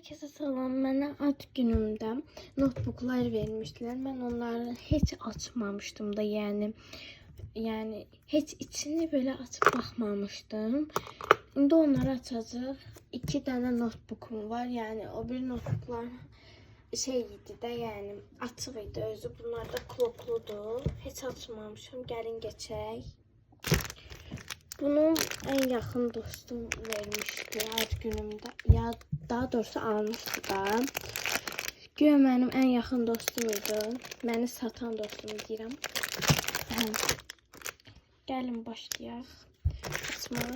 Herkese salam. Mənə ad günümdə notebooklar vermişdilər. Mən onları heç açmamışdım da, yəni heç içini belə açıb baxmamışdım. İndi onları açacağıq. 2 dənə notebookum var. Yəni o bir notebooklar şey idi də, yəni açıq idi özü. Bunlar da klokludur. Heç açmamışam. Gəlin geçək. Bunu en yakın dostum vermişti ad günümdə. Ya daha doğrusu almışdı da. Güya mənim en yakın dostum idi. Məni satan dostum deyirəm. Gəlin başlayaq açmağa.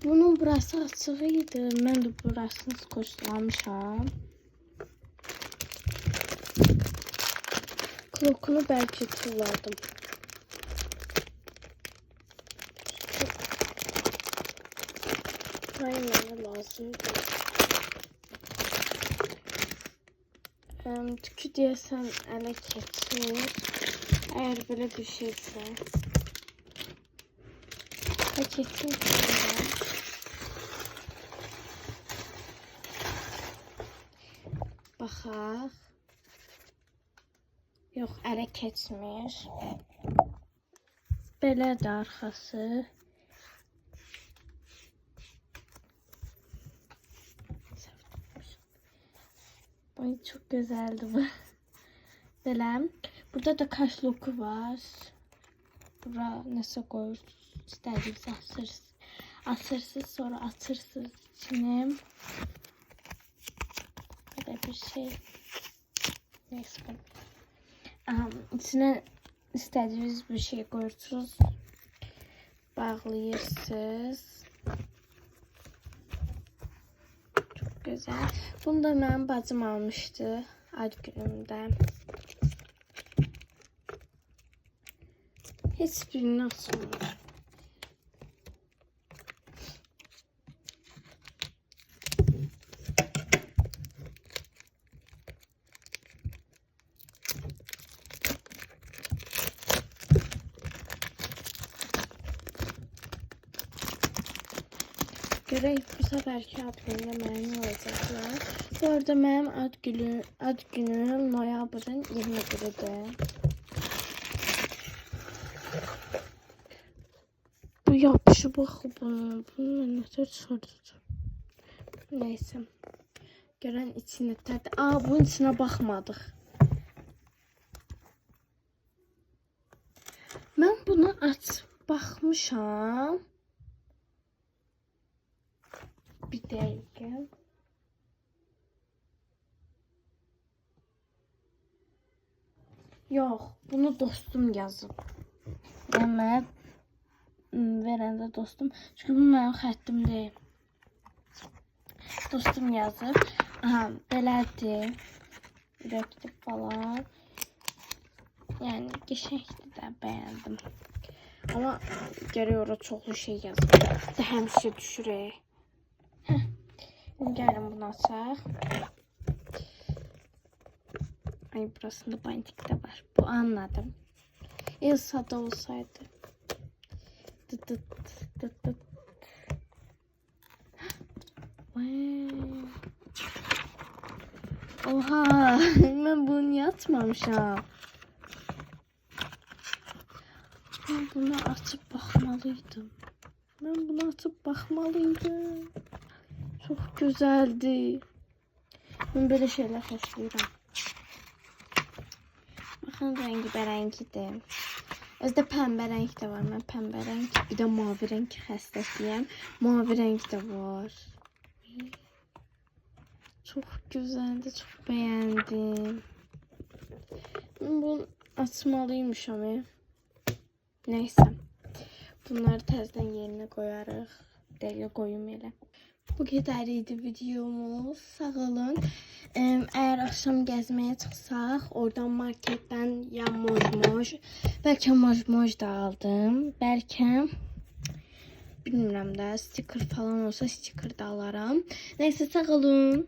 Bunun burası açıq idi. Mən də burasını skoçlamışam. Klokunu bəlkə tulladım. Aynen lazım. Tükü diyesen ele keçir. Eğer böyle bir şeyse. Keçsin. Baxaq. Yox, ələ keçmir. Belə də arxası. Ay çok güzeldi bu. Böyle. Burada da kaş loku var. Bura nasıl koyursunuz? İstediğiniz asırsız sonra atırsız içine. Böyle bir şey. Neyse. İçine istediğiniz bir şey koyursunuz. Bağlayırsınız. Güzel. Bunu da mənim bacım almıştı ad günümdə. Heç birini açmır. Görək bu səfərki ad günümdə mənim olacaqlar. Bu arada mənim ad günüm noyabrın 21-idir. Bu yapışı baxı bunu mən nətər çıxardacağım. Neyse. Görən içini tədi. Bunun içine baxmadıq. Mən bunu açıb baxmışam. Bir dakika. Yok, bunu dostum yazıb. Demə verəndə dostum. Çünki bu mənim xəttim deyil. Dostum yazıb. Aha, belədir. Ürəkdir falan. Yəni qəşəngdir də, bəyəndim. Ama görüyor o çoxlu şey yazıb. Də həmişə düşürək. Gelin bunu açaq. Ay burasında bantik de var. Bu anladım. Elsa'da olsaydı. Dıt dıt dıt dıt. Oha, ben bunu yatmamışam. Ben bunu açıp bakmalıydım. Çok güzeldi. Ben böyle şeyler hoşlayıram. Bakın rengi bərəngidir. Özdə pəmbə renk de var. Mən pəmbə renk, bir de mavi renk xəstəsiyəm. Mavi renk de var. Çok güzeldi. Çok beğendim. Ben bunu açmalıymışam. Neyse. Bunları təzədən yerine koyarıq. Dələ koyum elə. Bu kadar idi videomuz. Sağ olun. Eğer akşam gezmeye çıksak oradan marketten ya moj belki moj da aldım. Belki bilmiyorum da sticker falan olsa sticker da alaram. Neyse sağ olun.